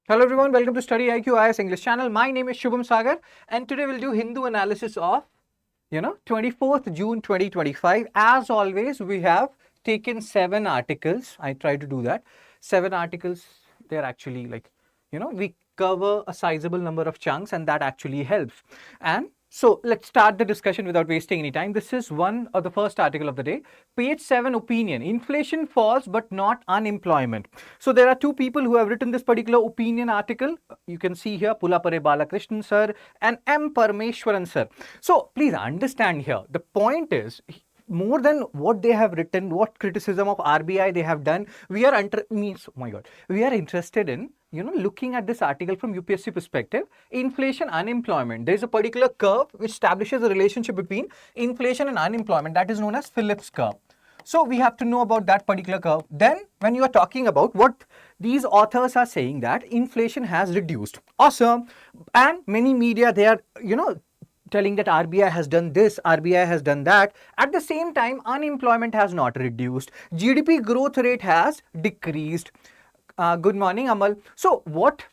Hello everyone, welcome to StudyIQ IS English channel. My name is Shubham Sagar and today we'll do Hindu analysis of 24th June 2025. As always, we have taken 7 articles. I try to do that. 7 articles, they're actually we cover a sizable number of chunks and that actually helps. And so let's start the discussion without wasting any time. This is one of the first article of the day. Page 7 opinion. Inflation falls but not unemployment. So there are two people who have written this particular opinion article. You can see here Pulapare Balakrishnan sir and M. Parameshwaran sir. So please understand here. The point is, more than what they have written, what criticism of RBI they have done, we are interested in looking at this article from UPSC perspective. Inflation, unemployment. There is a particular curve which establishes a relationship between inflation and unemployment, that is known as Phillips curve. So we have to know about that particular curve. Then when you are talking about what these authors are saying, that inflation has reduced. Awesome. And many media, they are telling that RBI has done this, RBI has done that. At the same time, unemployment has not reduced. GDP growth rate has decreased. Good morning, Amal. So what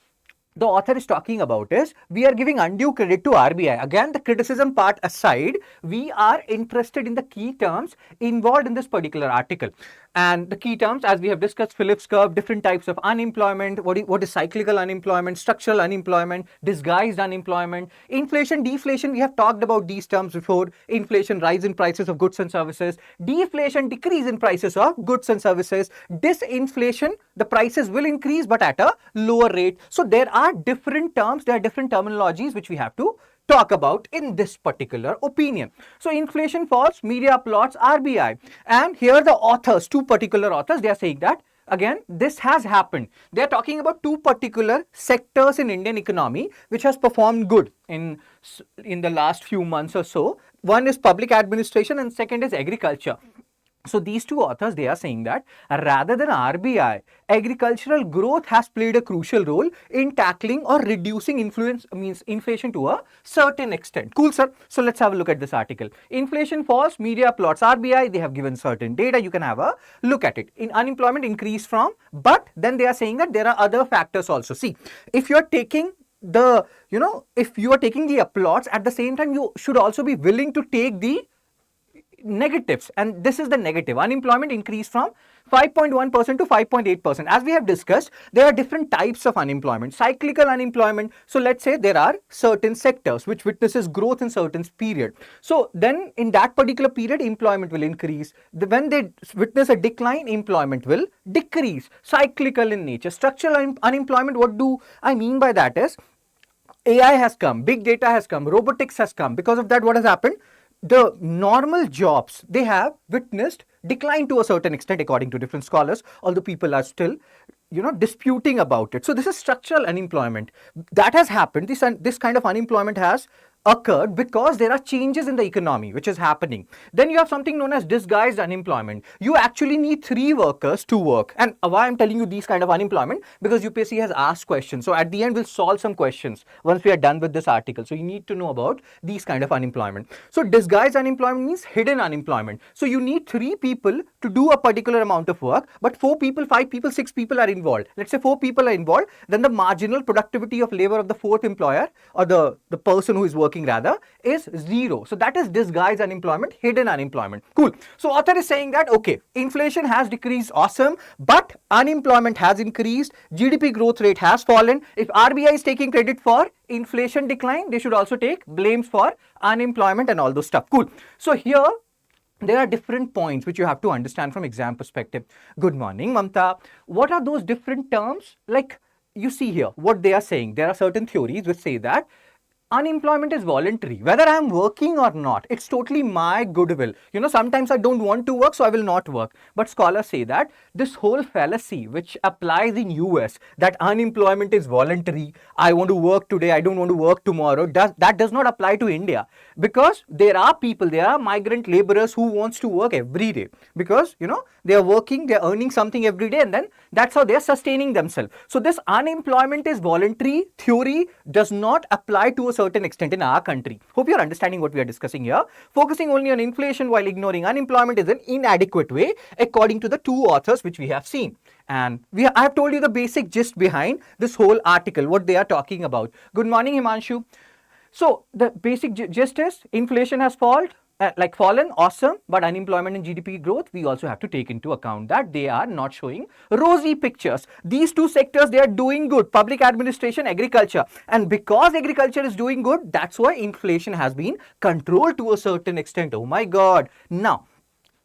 the author is talking about is, we are giving undue credit to RBI. Again, the criticism part aside, we are interested in the key terms involved in this particular article. And the key terms, as we have discussed, Phillips curve, different types of unemployment, what is cyclical unemployment, structural unemployment, disguised unemployment, inflation, deflation. We have talked about these terms before. Inflation, rise in prices of goods and services. Deflation, decrease in prices of goods and services. Disinflation, the prices will increase but at a lower rate. So there are different terms, there are different terminologies which we have to talk about in this particular opinion. So inflation falls, media applauds RBI. And here the authors, two particular authors, they are saying that again this has happened. They are talking about two particular sectors in Indian economy which has performed good in the last few months or so. One is public administration and second is agriculture. So these two authors, they are saying that rather than RBI, agricultural growth has played a crucial role in tackling or reducing inflation to a certain extent. Cool, sir. So let's have a look at this article. Inflation falls, media applauds RBI. They have given certain data. You can have a look at it. In unemployment increased from, but then they are saying that there are other factors also. See, if you are taking if you are taking the applauds, at the same time you should also be willing to take the negatives, and this is the negative. Unemployment increased from 5.1% to 5.8%. As we have discussed, there are different types of unemployment. Cyclical unemployment. So let's say there are certain sectors which witnesses growth in certain period. So then in that particular period, employment will increase. When they witness a decline, employment will decrease. Cyclical in nature. Structural unemployment, what do I mean by that is, AI has come, big data has come, robotics has come. Because of that, what has happened? The normal jobs, they have witnessed decline to a certain extent according to different scholars, although people are still disputing about it. So this is structural unemployment that has happened. This kind of unemployment has occurred because there are changes in the economy which is happening. Then you have something known as disguised unemployment. You actually need 3 workers to work. And why I'm telling you these kind of unemployment, because UPSC has asked questions. So at the end we'll solve some questions once we are done with this article. So you need to know about these kind of unemployment. So disguised unemployment means hidden unemployment. So you need 3 people to do a particular amount of work, but 4 people, 5 people, 6 people are involved. Let's say 4 people are involved, then the marginal productivity of labor of the 4th employer, or the person who is working rather, is 0. So that is disguised unemployment, hidden unemployment. Cool. So author is saying that okay, inflation has decreased, awesome, but unemployment has increased, GDP growth rate has fallen. If RBI is taking credit for inflation decline, they should also take blames for unemployment and all those stuff. Cool. So here there are different points which you have to understand from exam perspective. Good morning, Mamta. What are those different terms? Like you see here, what they are saying. There are certain theories which say that unemployment is voluntary. Whether I am working or not, it's totally my goodwill. Sometimes I don't want to work, so I will not work. But scholars say that this whole fallacy which applies in US, that unemployment is voluntary, I want to work today, I don't want to work tomorrow, that does not apply to India. Because there are people, there are migrant laborers who wants to work every day. Because, they are working, they are earning something every day, and then that's how they are sustaining themselves. So this unemployment is voluntary theory, does not apply to a certain extent in our country. Hope you're understanding what we are discussing here. Focusing only on inflation while ignoring unemployment is an inadequate way, according to the two authors which we have seen. And I have told you the basic gist behind this whole article, what they are talking about. Good morning, Himanshu. So the basic gist is inflation has fallen, awesome, but unemployment and GDP growth, we also have to take into account that they are not showing rosy pictures. These two sectors, they are doing good, public administration, agriculture, and because agriculture is doing good, that's why inflation has been controlled to a certain extent. Oh my God. Now,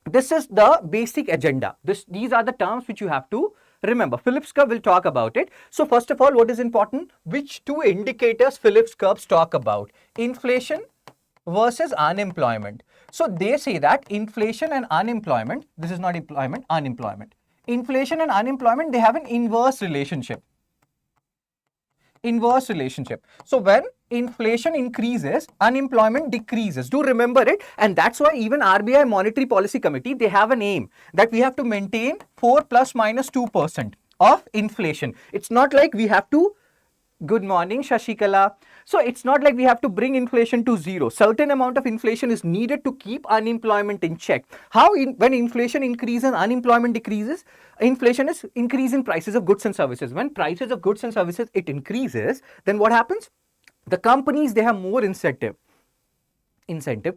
this is the basic agenda. These are the terms which you have to remember. Phillips curve will talk about it. So first of all, what is important? Which two indicators Phillips curves talk about? Inflation versus unemployment. So they say that inflation and unemployment, this is not employment, unemployment. Inflation and unemployment, they have an inverse relationship. Inverse relationship. So when inflation increases, unemployment decreases. Do remember it. And that's why even RBI Monetary Policy Committee, they have an aim that we have to maintain 4 plus minus 2% of inflation. It's not like we have to, good morning, Shashikala. So it's not like we have to bring inflation to zero. Certain amount of inflation is needed to keep unemployment in check. When inflation increases, unemployment decreases, inflation is increase in prices of goods and services. When prices of goods and services, it increases, then what happens? The companies, they have more incentive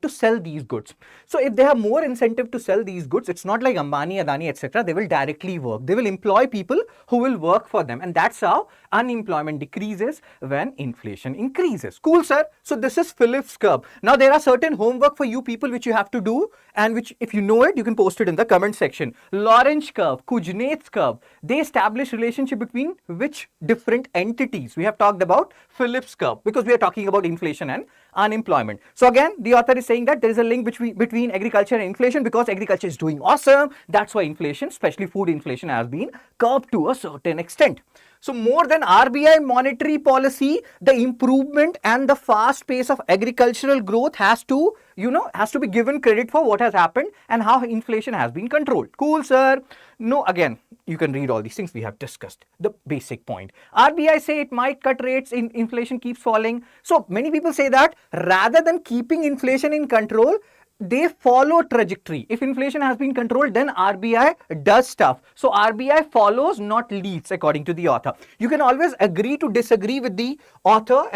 to sell these goods. So if they have more incentive to sell these goods, it's not like Ambani, Adani, etc. They will directly work. They will employ people who will work for them. And that's how unemployment decreases when inflation increases. Cool, sir. So this is Phillips curve. Now there are certain homework for you people which you have to do, and which if you know it, you can post it in the comment section. Lorentz curve, Kuznets curve, they establish relationship between which different entities? We have talked about Phillips curve because we are talking about inflation and unemployment. So again, the author is saying that there is a link between agriculture and inflation because agriculture is doing awesome. That's why inflation, especially food inflation, has been curbed to a certain extent. So more than RBI monetary policy, the improvement and the fast pace of agricultural growth has to be given credit for what has happened and how inflation has been controlled. Cool, sir. No, again, you can read all these things we have discussed. The basic point. RBI say it might cut rates if inflation keeps falling. So many people say that rather than keeping inflation in control, they follow trajectory. If inflation has been controlled, then RBI does stuff. So RBI follows, not leads, according to the author. You can always agree to disagree with the authors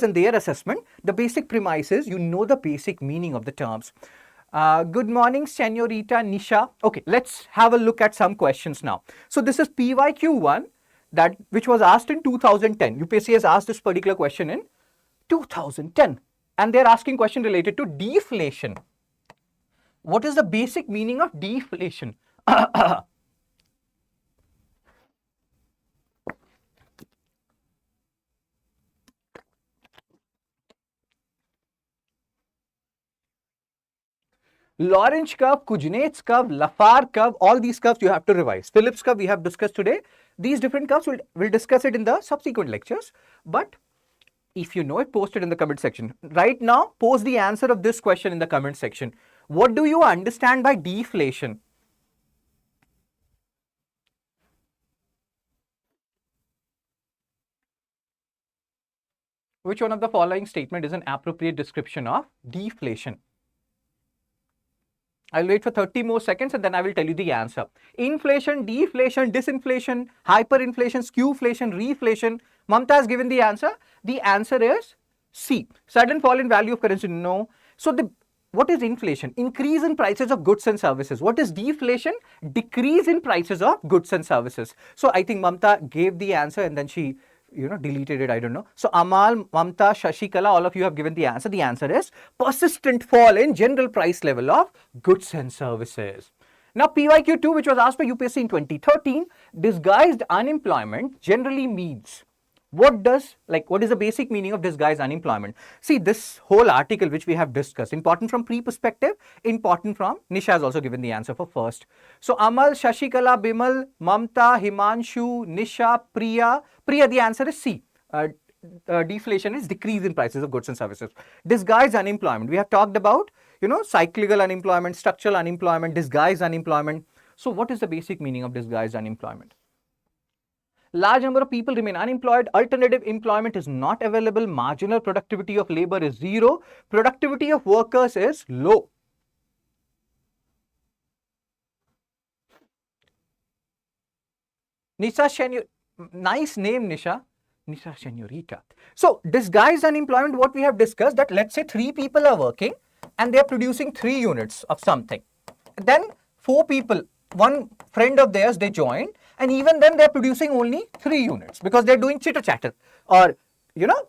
and their assessment. The basic premise is you know the basic meaning of the terms. Good morning, Senorita Nisha. Okay, let's have a look at some questions now. So this is PYQ1 which was asked in 2010. UPSC has asked this particular question in 2010. And they're asking question related to deflation. What is the basic meaning of deflation? Lorentz curve, Kuznets curve, Lafarge curve, all these curves you have to revise. Phillips curve we have discussed today. These different curves, we'll discuss it in the subsequent lectures. But if you know it, post it in the comment section. Right now, post the answer of this question in the comment section. What do you understand by deflation? Which one of the following statement is an appropriate description of deflation? I'll wait for 30 more seconds and then I will tell you the answer. Inflation, deflation, disinflation, hyperinflation, skewflation, reflation. Mamta has given the answer. The answer is C. Sudden fall in value of currency. No. So what is inflation? Increase in prices of goods and services. What is deflation? Decrease in prices of goods and services. So I think Mamta gave the answer and then she deleted it, I don't know. So Amal, Mamta, Shashikala, all of you have given the answer. The answer is persistent fall in general price level of goods and services. Now PYQ2, which was asked by UPSC in 2013, disguised unemployment generally means. What is the basic meaning of disguised unemployment? See, this whole article which we have discussed, important from pre-perspective, important from, Nisha has also given the answer for first. So Amal, Shashikala, Bimal, Mamta, Himanshu, Nisha, Priya, the answer is C. Deflation is decrease in prices of goods and services. Disguised unemployment, we have talked about, cyclical unemployment, structural unemployment, disguised unemployment. So what is the basic meaning of disguised unemployment? Large number of people remain unemployed, alternative employment is not available, marginal productivity of labor is zero, productivity of workers is low. Nisha, nice name, Nisha. Nisha Senorita. So, disguised unemployment, what we have discussed, that let's say 3 people are working and they are producing 3 units of something. Then 4 people, one friend of theirs, they joined, and even then they are producing only 3 units because they are doing chitter chatter, or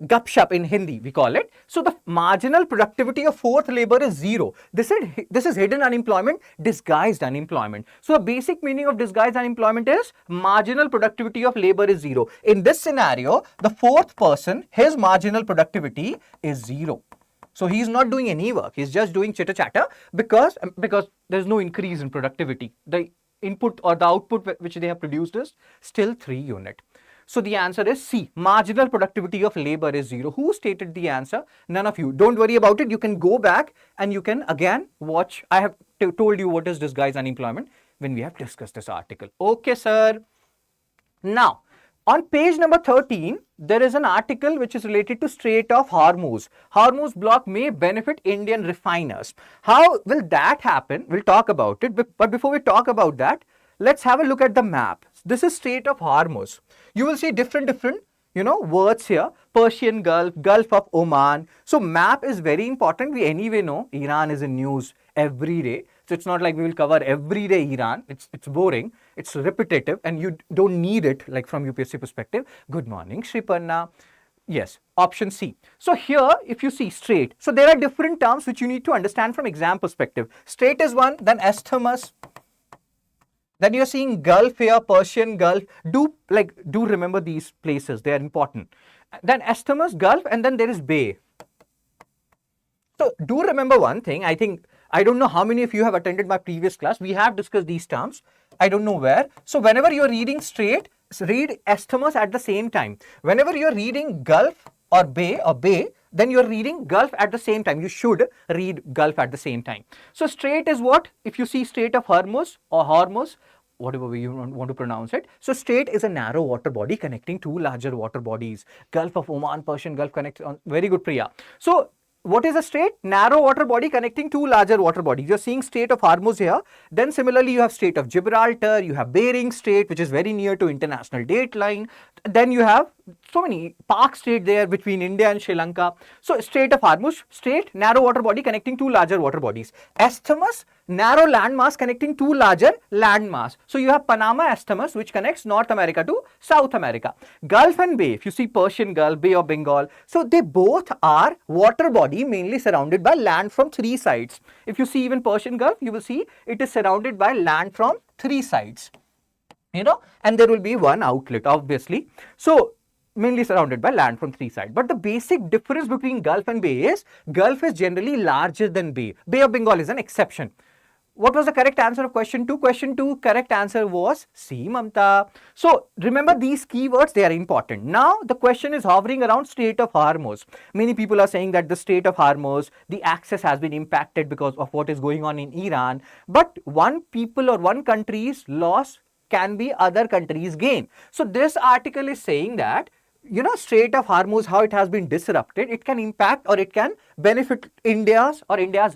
gup shup in Hindi we call it. So the marginal productivity of fourth labor is zero. This is hidden unemployment, disguised unemployment. So the basic meaning of disguised unemployment is marginal productivity of labor is zero. In this scenario, the fourth person, his marginal productivity is zero. So he is not doing any work. He's just doing chitter chatter because there's no increase in productivity. The input or the output which they have produced is still 3 unit. So the answer is C. Marginal productivity of labor is zero. Who stated the answer? None of you. Don't worry about it. You can go back and you can again watch. I have told you what is disguised unemployment when we have discussed this article. Okay, sir. Now, on page number 13, there is an article which is related to Strait of Hormuz. Hormuz block may benefit Indian refiners. How will that happen? We'll talk about it. But before we talk about that, let's have a look at the map. This is Strait of Hormuz. You will see different words here. Persian Gulf, Gulf of Oman. So map is very important. We anyway know Iran is in news every day. So it's not like we will cover every day Iran. It's boring. It's repetitive and you don't need it like from UPSC perspective. Good morning, Shripanna. Yes, option C. So here, if you see strait, so there are different terms which you need to understand from exam perspective. Strait is one, then isthmus. Then you're seeing Gulf here, Persian Gulf. Do remember these places. They are important. Then isthmus, Gulf, and then there is bay. So do remember one thing. I don't know how many of you have attended my previous class. We have discussed these terms. I don't know where. So whenever you're reading strait, read isthmus at the same time. Whenever you're reading Gulf or bay, then you're reading Gulf at the same time. You should read Gulf at the same time. So strait is what? If you see Strait of Hormuz or Hormuz, whatever way you want to pronounce it. So strait is a narrow water body connecting 2 larger water bodies. Gulf of Oman, Persian Gulf connects on. Very good, Priya. So what is a strait? Narrow water body connecting 2 larger water bodies. You're seeing Strait of Hormuz here. Then similarly, you have Strait of Gibraltar. You have Bering Strait, which is very near to international date line. Then you have so many Park Strait there between India and Sri Lanka. So Strait of Hormuz, strait, narrow water body connecting 2 larger water bodies. Isthmus, narrow landmass connecting 2 larger landmass. So you have Panama Isthmus, which connects North America to South America. Gulf and Bay, if you see Persian Gulf, Bay of Bengal, so they both are water body mainly surrounded by land from 3 sides. If you see even Persian Gulf, you will see it is surrounded by land from 3 sides. And there will be one outlet, obviously. So mainly surrounded by land from 3 sides. But the basic difference between Gulf and Bay is Gulf is generally larger than Bay. Bay of Bengal is an exception. What was the correct answer of question 2? Question 2 correct answer was C, Mamta. So remember these keywords, they are important. Now the question is hovering around Strait of Hormuz. Many people are saying that the Strait of Hormuz, the access has been impacted because of what is going on in Iran. But one people or one country's loss can be other countries' gain. So this article is saying that Strait of Hormuz, how it has been disrupted, it can impact or it can benefit India's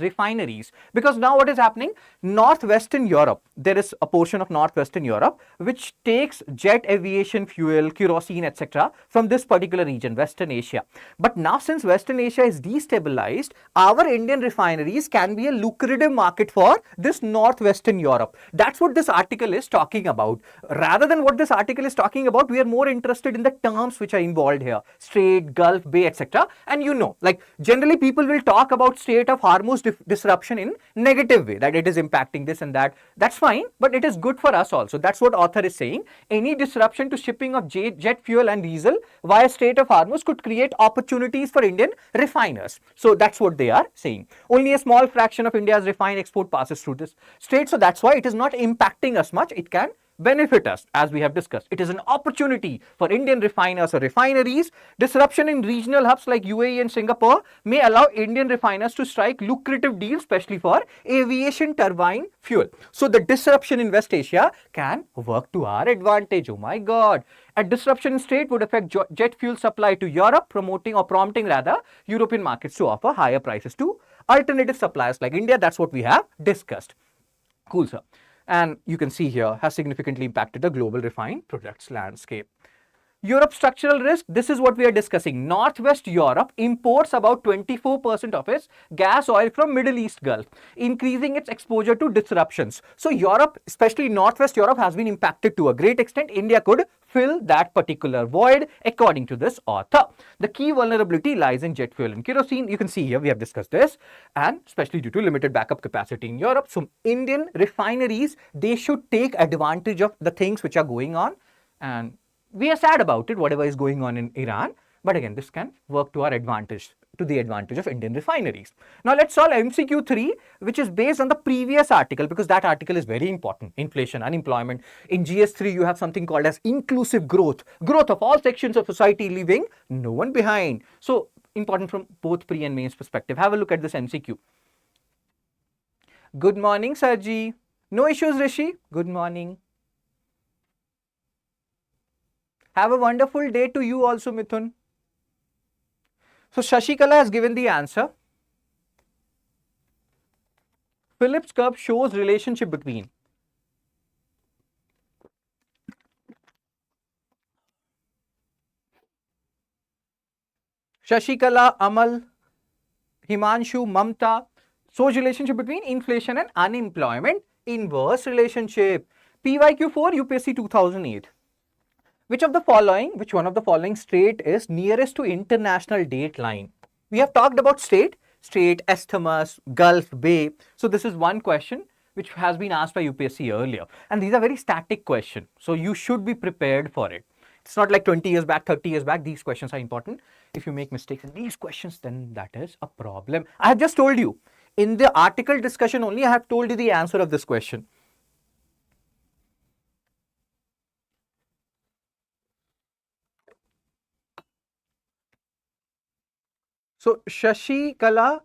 refineries. Because now what is happening? Northwestern Europe, there is a portion of Northwestern Europe which takes jet aviation fuel, kerosene, etc. from this particular region, Western Asia. But now since Western Asia is destabilized, our Indian refineries can be a lucrative market for this Northwestern Europe. That's what this article is talking about. Rather than what this article is talking about, we are more interested in the terms which are involved here. Strait, Gulf, Bay, etc. And generally people will talk about Strait of Hormuz disruption in negative way, that it is impacting this and that. That's fine, but it is good for us also. That's what author is saying. Any disruption to shipping of jet fuel and diesel via Strait of Hormuz could create opportunities for Indian refiners. So that's what they are saying. Only a small fraction of India's refined export passes through this strait. So that's why it is not impacting us much. It can benefit us, as we have discussed. It is an opportunity for Indian refiners or refineries. Disruption in regional hubs like UAE and Singapore may allow Indian refiners to strike lucrative deals, especially for aviation turbine fuel. So the disruption in West Asia can work to our advantage. Oh my God. A disruption in trade would affect jet fuel supply to Europe, prompting rather European markets to offer higher prices to alternative suppliers like India. That's what we have discussed. Cool, sir. And you can see here has significantly impacted the global refined products landscape. Europe structural risk, this is what we are discussing. Northwest Europe imports about 24% of its gas oil from Middle East Gulf, increasing its exposure to disruptions. So Europe, especially Northwest Europe, has been impacted to a great extent. India could fill that particular void according to this author. The key vulnerability lies in jet fuel and kerosene. You can see here we have discussed this, and especially due to limited backup capacity in Europe. So Indian refineries, they should take advantage of the things which are going on, and we are sad about it, whatever is going on in Iran. But again, this can work to our advantage, to the advantage of Indian refineries. Now let's solve MCQ 3, which is based on the previous article, because that article is very important. Inflation, unemployment. In GS 3, you have something called as inclusive growth. Growth of all sections of society, leaving no one behind. So important from both pre and mains perspective. Have a look at this MCQ. Good morning, Sarji. No issues, Rishi. Good morning. Have a wonderful day to you also, Mithun. So Shashikala has given the answer. Phillips curve shows relationship between Shashikala, Amal, Himanshu, Mamta shows relationship between inflation and unemployment. Inverse relationship. PYQ 4 UPSC 2008. Which one of the following state is nearest to international date line? We have talked about state, isthmus, Gulf, Bay. So this is one question which has been asked by UPSC earlier. And these are very static questions. So you should be prepared for it. It's not like 20 years back, 30 years back. These questions are important. If you make mistakes in these questions, then that is a problem. I have just told you. In the article discussion only, I have told you the answer of this question. So Shashikala,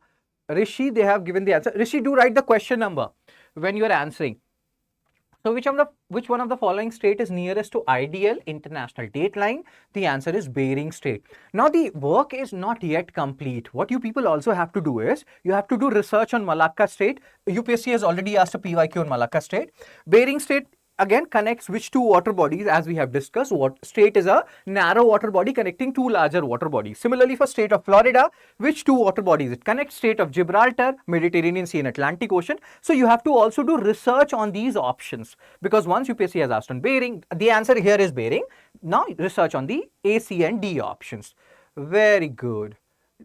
Rishi, they have given the answer. Rishi, do write the question number when you are answering. So which one of the following state is nearest to ideal international date line? The answer is Bering Strait. Now the work is not yet complete. What you people also have to do is, you have to do research on Malacca Strait. UPSC has already asked a PYQ on Malacca Strait. Bering Strait again connects which two water bodies, as we have discussed. What strait is a narrow water body connecting two larger water bodies. Similarly for state of Florida, which two water bodies it connects? State of Gibraltar, Mediterranean Sea and Atlantic Ocean. So you have to also do research on these options, because once UPSC has asked on Bering, the answer here is Bering. Now research on the A, C and D options. Very good.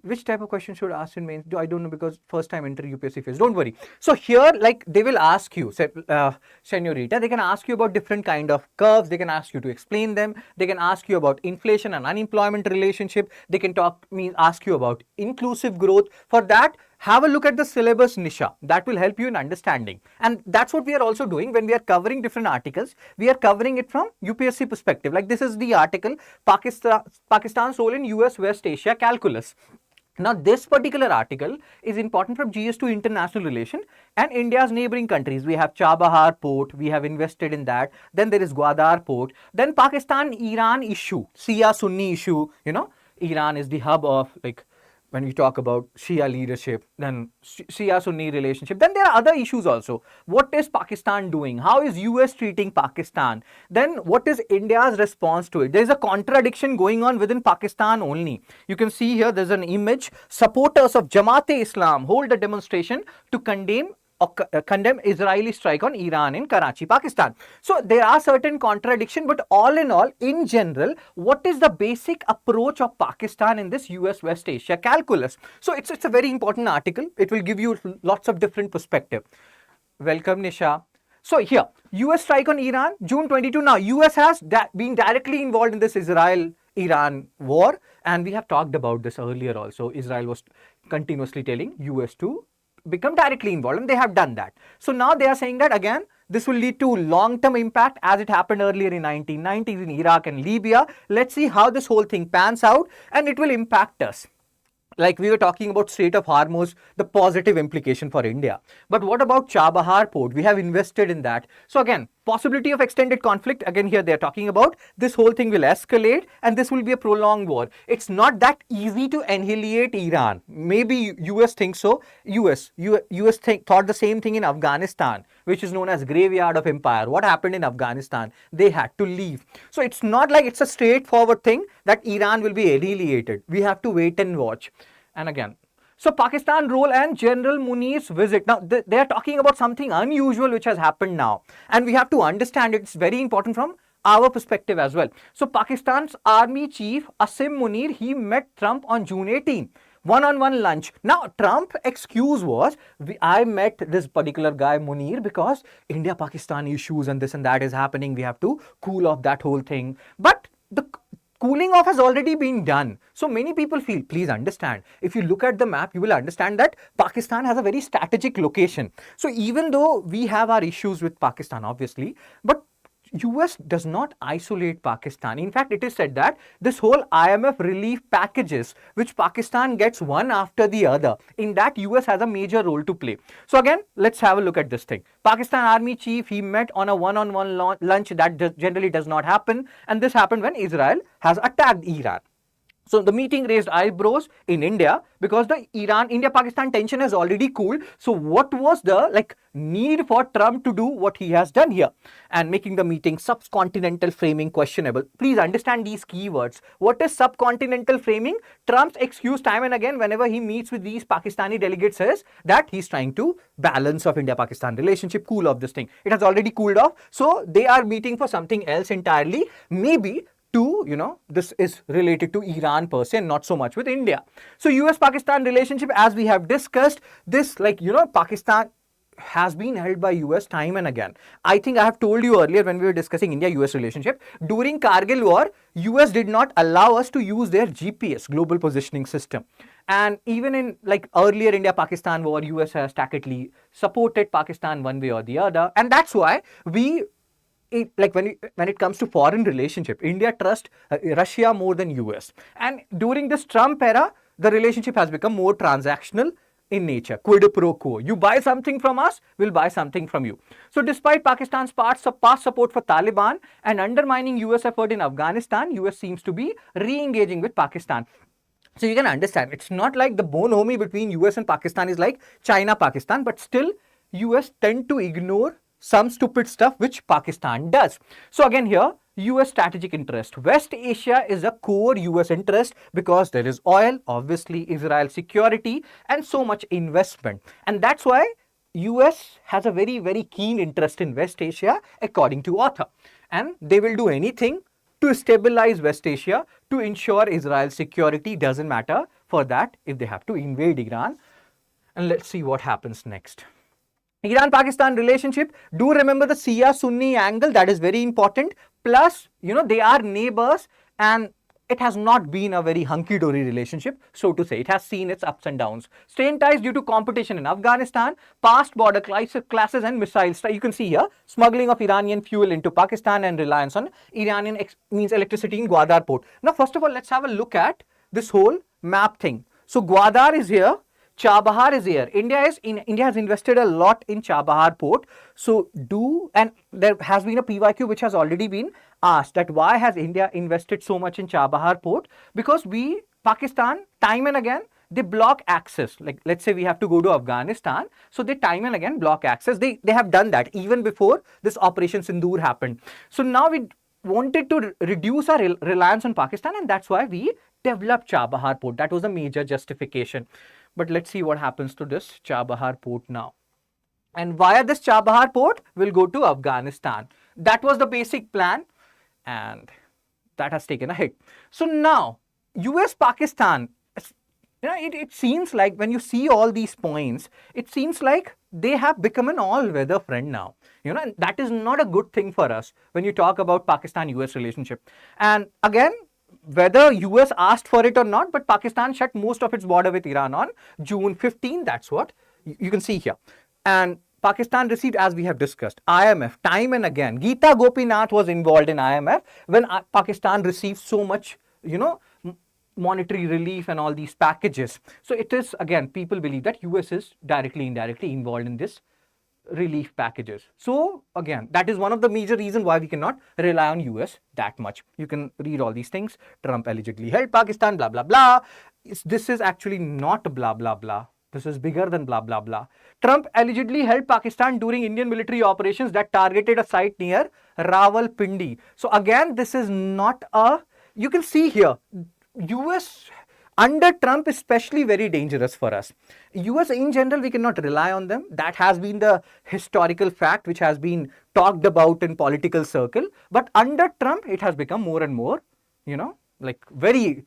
Which type of question should ask in mains? I don't know, because first time enter UPSC phase. Don't worry. So here, like, they will ask you, Senorita, they can ask you about different kind of curves. They can ask you to explain them. They can ask you about inflation and unemployment relationship. They can ask you about inclusive growth. For that, have a look at the syllabus, Nisha. That will help you in understanding. And that's what we are also doing when we are covering different articles. We are covering it from UPSC perspective. Like this is the article, Pakistan's role in US West Asia calculus. Now, this particular article is important from GS to international relation and India's neighboring countries. We have Chabahar port, we have invested in that. Then there is Gwadar port. Then Pakistan-Iran issue, Shia-Sunni issue. You know, Iran is the hub of, like, when we talk about Shia leadership, then Shia-Sunni relationship. Then there are other issues also. What is Pakistan doing? How is US treating Pakistan? Then what is India's response to it? There is a contradiction going on within Pakistan only. You can see here there's an image. Supporters of Jamaat-e-Islam hold a demonstration to condemn Israeli strike on Iran in Karachi, Pakistan. So there are certain contradictions, but all in all, in general, what is the basic approach of Pakistan in this US West Asia calculus? So it's a very important article. It will give you lots of different perspective. Welcome, Nisha. So here, US strike on Iran, June 22. Now, US has been directly involved in this Israel-Iran war, and we have talked about this earlier also. Israel was continuously telling US to become directly involved, and they have done that. So now they are saying that again, This will lead to long-term impact as it happened earlier in 1990s in Iraq and Libya. Let's see how this whole thing pans out, and it will impact us. Like we were talking about Strait of Hormuz, the positive implication for India. But what about Chabahar port? We have invested in that. So again, possibility of extended conflict. Again, here they're talking about this whole thing will escalate and this will be a prolonged war. It's not that easy to annihilate Iran. Maybe US thinks so. US thought the same thing in Afghanistan, which is known as graveyard of empire. What happened in Afghanistan? They had to leave. So it's not like it's a straightforward thing that Iran will be annihilated. We have to wait and watch. And again, so Pakistan role and General Munir's visit. Now, they are talking about something unusual which has happened now. And we have to understand it. It's very important from our perspective as well. So Pakistan's Army Chief Asim Munir, he met Trump on June 18. One-on-one lunch. Now, Trump's excuse was, I met this particular guy Munir because India-Pakistan issues and this and that is happening. We have to cool off that whole thing. But the cooling off has already been done. So many people feel, please understand, if you look at the map, you will understand that Pakistan has a very strategic location. So even though we have our issues with Pakistan, obviously, but US does not isolate Pakistan. In fact, it is said that this whole IMF relief packages, which Pakistan gets one after the other, in that US has a major role to play. So again, let's have a look at this thing. Pakistan Army Chief, he met on a one-on-one lunch. That generally does not happen. And this happened when Israel has attacked Iran. So the meeting raised eyebrows in India because the India-Pakistan tension has already cooled. So what was the need for Trump to do what he has done here and making the meeting subcontinental framing questionable? Please understand these keywords. What is subcontinental framing? Trump's excuse time and again whenever he meets with these Pakistani delegates is that he's trying to balance of India-Pakistan relationship, cool off this thing. It has already cooled off. So they are meeting for something else entirely. Maybe this is related to Iran per se, not so much with India. So US-Pakistan relationship, as we have discussed, this Pakistan has been held by US time and again. I think I have told you earlier when we were discussing India-US relationship, during Kargil war, US did not allow us to use their GPS, global positioning system. And even in earlier India-Pakistan war, US has tacitly supported Pakistan one way or the other. And that's why when it comes to foreign relationship, India trusts Russia more than US. And during this Trump era, the relationship has become more transactional in nature, quid pro quo. You buy something from us, we'll buy something from you. So despite Pakistan's past support for Taliban and undermining US effort in Afghanistan, US seems to be re-engaging with Pakistan. So you can understand, it's not like the bonhomie between US and Pakistan is like China-Pakistan, but still US tend to ignore some stupid stuff which Pakistan does. So again here, US strategic interest. West Asia is a core US interest because there is oil, obviously Israel security and so much investment. And that's why US has a very, very keen interest in West Asia according to author. And they will do anything to stabilize West Asia to ensure Israel's security. Doesn't matter for that if they have to invade Iran. And let's see what happens next. Iran-Pakistan relationship, do remember the Shia-Sunni angle, that is very important. Plus, they are neighbors and it has not been a very hunky-dory relationship, so to say. It has seen its ups and downs. Strained ties due to competition in Afghanistan, past border clashes and missiles. You can see here, smuggling of Iranian fuel into Pakistan and reliance on Iranian means electricity in Gwadar port. Now, first of all, let's have a look at this whole map thing. So, Gwadar is here. Chabahar is here. India has invested a lot in Chabahar port. So and there has been a PYQ which has already been asked that why has India invested so much in Chabahar port? Because Pakistan, time and again, they block access. Like let's say we have to go to Afghanistan. So they time and again block access. They have done that even before this Operation Sindoor happened. So now we wanted to reduce our reliance on Pakistan and that's why we developed Chabahar port. That was a major justification. But let's see what happens to this Chabahar port now. And via this Chabahar port, we'll go to Afghanistan. That was the basic plan and that has taken a hit. So now, US-Pakistan, it seems like when you see all these points, it seems like they have become an all-weather friend now. And that is not a good thing for us when you talk about Pakistan-US relationship. And again, whether US asked for it or not, but Pakistan shut most of its border with Iran on June 15. That's what you can see here. And Pakistan received, as we have discussed, IMF time and again. Geeta Gopinath was involved in IMF when Pakistan received so much, monetary relief and all these packages. So it is, again, people believe that US is directly, indirectly involved in this relief packages. So again, that is one of the major reasons why we cannot rely on US that much. You can read all these things. Trump allegedly helped Pakistan, blah, blah, blah. This is actually not blah, blah, blah. This is bigger than blah, blah, blah. Trump allegedly helped Pakistan during Indian military operations that targeted a site near Rawalpindi. So again, this is not a, you can see here, US under Trump especially very dangerous for us. US in general, we cannot rely on them. That has been the historical fact which has been talked about in political circle. But under Trump, it has become more and more, like very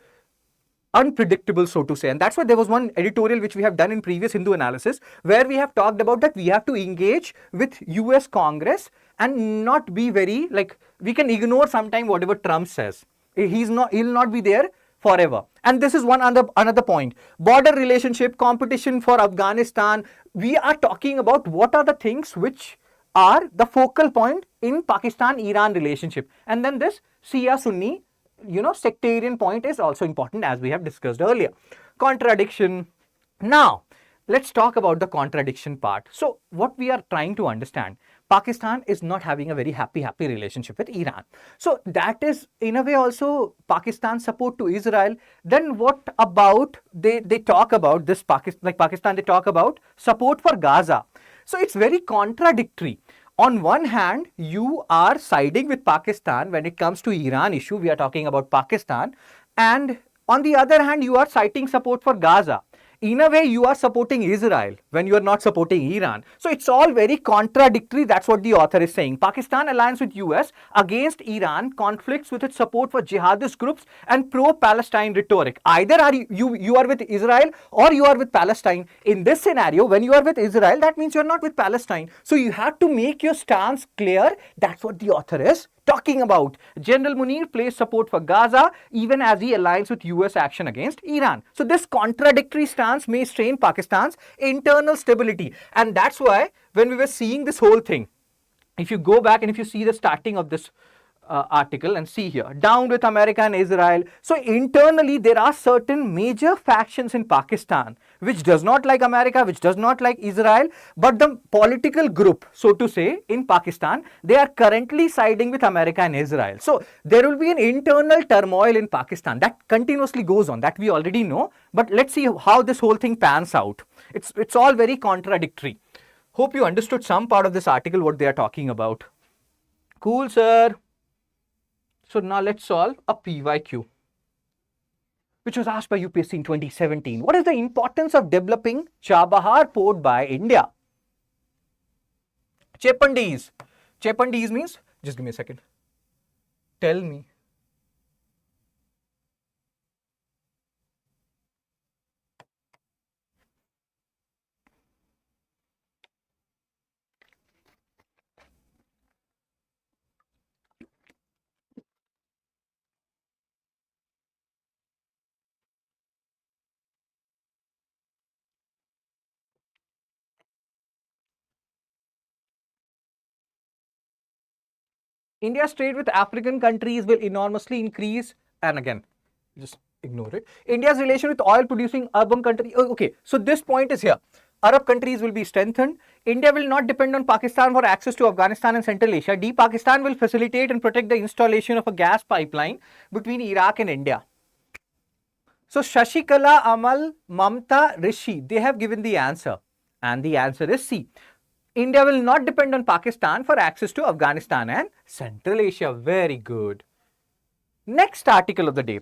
unpredictable, so to say. And that's why there was one editorial which we have done in previous Hindu analysis where we have talked about that we have to engage with US Congress and not be very, like, we can ignore sometime whatever Trump says. He'll not be there forever. And this is another point. Border relationship, competition for Afghanistan. We are talking about what are the things which are the focal point in Pakistan-Iran relationship. And then this Shia-Sunni, sectarian point is also important, as we have discussed earlier. Contradiction. Now, let's talk about the contradiction part. So what we are trying to understand, Pakistan is not having a very happy relationship with Iran. So that is in a way also Pakistan's support to Israel. Then what about, they talk about this Pakistan, they talk about support for Gaza. So it's very contradictory. On one hand, you are siding with Pakistan when it comes to Iran issue. We are talking about Pakistan. And on the other hand, you are citing support for Gaza. In a way, you are supporting Israel when you are not supporting Iran. So it's all very contradictory. That's what the author is saying. Pakistan alliance with US against Iran conflicts with its support for jihadist groups and pro-Palestine rhetoric. Either are you are with Israel or you are with Palestine. In this scenario, when you are with Israel, that means you are not with Palestine. So you have to make your stance clear. That's what the author is talking about. General Munir plays support for Gaza even as he aligns with US action against Iran. So this contradictory stance may strain Pakistan's internal stability. And that's why when we were seeing this whole thing, if you go back and if you see the starting of this article and see here, down with America and Israel. So internally there are certain major factions in Pakistan which does not like America, which does not like Israel, but the political group, so to say, in Pakistan, they are currently siding with America and Israel. So there will be an internal turmoil in Pakistan that continuously goes on, that we already know, but let's see how this whole thing pans out. It's all very contradictory. Hope you understood some part of this article, what they are talking about. Cool, sir. So now let's solve a PYQ, which was asked by UPSC in 2017. What is the importance of developing Chabahar port by India? Chepandis. Chepandis means, just give me a second. Tell me. India's trade with African countries will enormously increase, and again, just ignore it. India's relation with oil producing urban countries. Okay, so this point is here. Arab countries will be strengthened. India will not depend on Pakistan for access to Afghanistan and Central Asia. Pakistan will facilitate and protect the installation of a gas pipeline between Iraq and India. So Shashikala, Amal, Mamta, Rishi, they have given the answer, and the answer is C. India will not depend on Pakistan for access to Afghanistan and Central Asia. Very good. Next article of the day.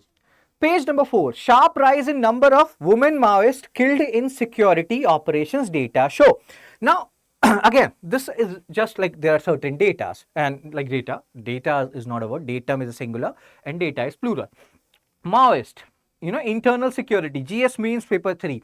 Page number 4. Sharp rise in number of women Maoists killed in security operations data show. Now, again, this is just like there are certain datas, and like data is not a word, datum is a singular and data is plural. Maoist, internal security, GS means paper 3.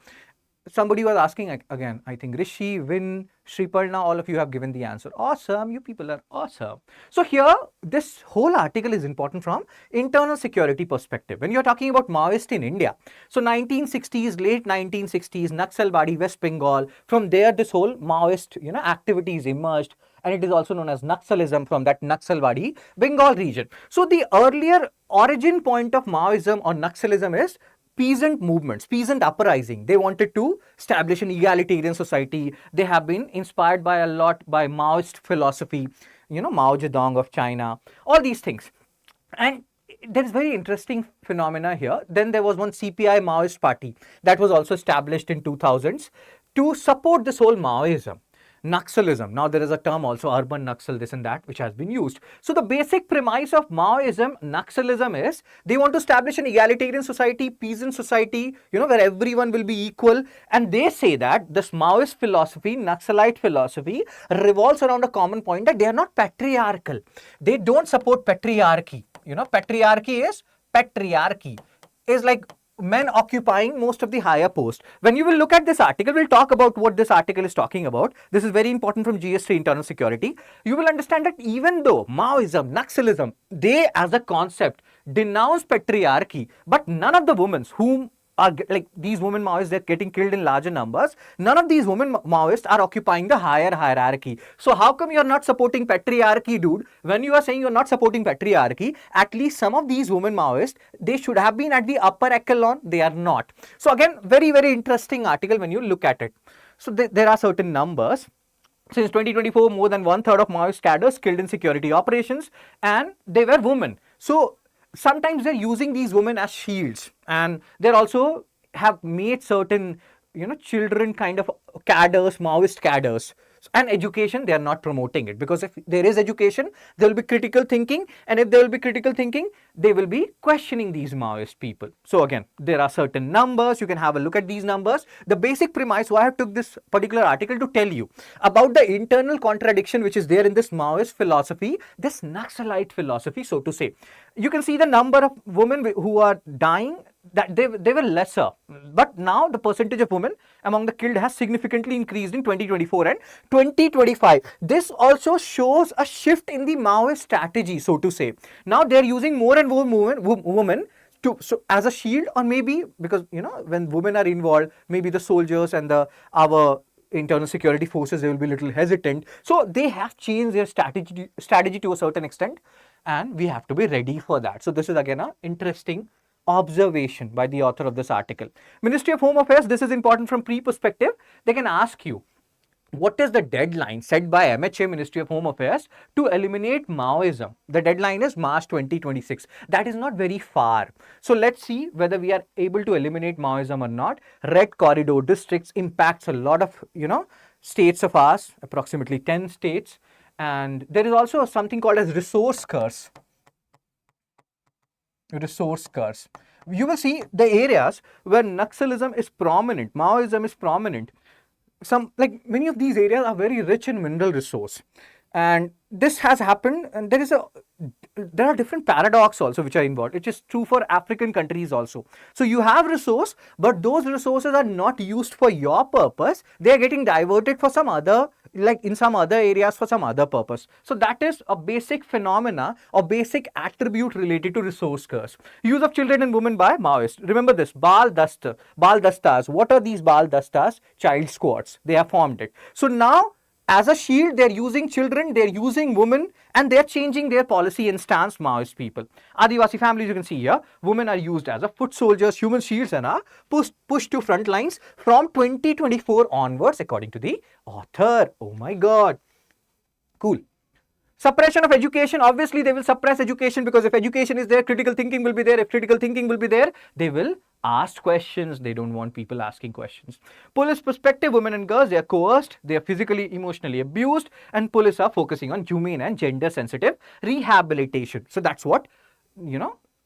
Somebody was asking again, I think Rishi, Win, Shriparna, all of you have given the answer. Awesome, you people are awesome. So here, this whole article is important from internal security perspective. When you're talking about Maoist in India, so 1960s, late 1960s, Naxalbari, West Bengal, from there this whole Maoist, activities emerged, and it is also known as Naxalism from that Naxalbari, Bengal region. So the earlier origin point of Maoism or Naxalism is peasant movements, peasant uprising. They wanted to establish an egalitarian society. They have been inspired by a lot by Maoist philosophy, Mao Zedong of China, all these things. And there is very interesting phenomena here. Then there was one CPI Maoist party that was also established in 2000s to support this whole Maoism. Naxalism. Now there is a term also, urban Naxal, this and that, which has been used. So the basic premise of Maoism, Naxalism is they want to establish an egalitarian society, peasant society, where everyone will be equal. And they say that this Maoist philosophy, Naxalite philosophy, revolves around a common point that they are not patriarchal. They don't support patriarchy. Patriarchy is like men occupying most of the higher post. When you will look at this article, we'll talk about what this article is talking about. This is very important from GS3 internal security. You will understand that even though Maoism, Naxalism, they as a concept denounce patriarchy, but none of the women whom are like these women Maoists, they're getting killed in larger numbers. None of these women Maoists are occupying the higher hierarchy. So how come you're not supporting patriarchy, dude? When you are saying you're not supporting patriarchy, at least some of these women Maoists, they should have been at the upper echelon. They are not. So again, very, very interesting article when you look at it. So there are certain numbers. Since 2024, more than 1/3 of Maoist cadres killed in security operations, and they were women. So sometimes they're using these women as shields, and they're also have made certain, children kind of cadres, Maoist cadres. And education, they are not promoting it, because if there is education, there will be critical thinking, and if there will be critical thinking, they will be questioning these Maoist people. So again, there are certain numbers. You can have a look at these numbers. The basic premise why I took this particular article to tell you about the internal contradiction which is there in this Maoist philosophy, this Naxalite philosophy, so to say. You can see the number of women who are dying, that they were lesser, but now the percentage of women among the killed has significantly increased in 2024 and 2025. This also shows a shift in the Maoist strategy, so to say. Now they are using more and more women as a shield, or maybe because when women are involved, maybe the soldiers and our internal security forces, they will be a little hesitant. So they have changed their strategy to a certain extent, and we have to be ready for that. So this is again an interesting observation by the author of this article. Ministry of Home Affairs, this is important from pre-perspective. They can ask you, what is the deadline set by MHA, Ministry of Home Affairs, to eliminate Maoism? The deadline is March 2026. That is not very far. So let's see whether we are able to eliminate Maoism or not. Red corridor districts impacts a lot of, states of ours, approximately 10 states. And there is also something called as resource curse. Resource curse. You will see the areas where Naxalism is prominent, Maoism is prominent. Many of these areas are very rich in mineral resource, and this has happened. And there are different paradoxes also which are involved. It is true for African countries also. So you have resource, but those resources are not used for your purpose. They are getting diverted for some other, like in some other areas for some other purpose. So that is a basic phenomena or basic attribute related to resource curse. Use of children and women by Maoists. Remember this, Bal Dastas. What are these Bal Dastas? Child squads. They have formed it. So now, as a shield, they're using children, they're using women, and they're changing their policy and stance, Maoist people. Adivasi families, you can see here, women are used as a foot soldiers, human shields, and are pushed to front lines from 2024 onwards, according to the author. Oh my God. Cool. Suppression of education. Obviously, they will suppress education, because if education is there, critical thinking will be there. If critical thinking will be there, they will ask questions. They don't want people asking questions. Police perspective, women and girls, they are coerced, they are physically, emotionally abused, and police are focusing on humane and gender sensitive rehabilitation. So that's what,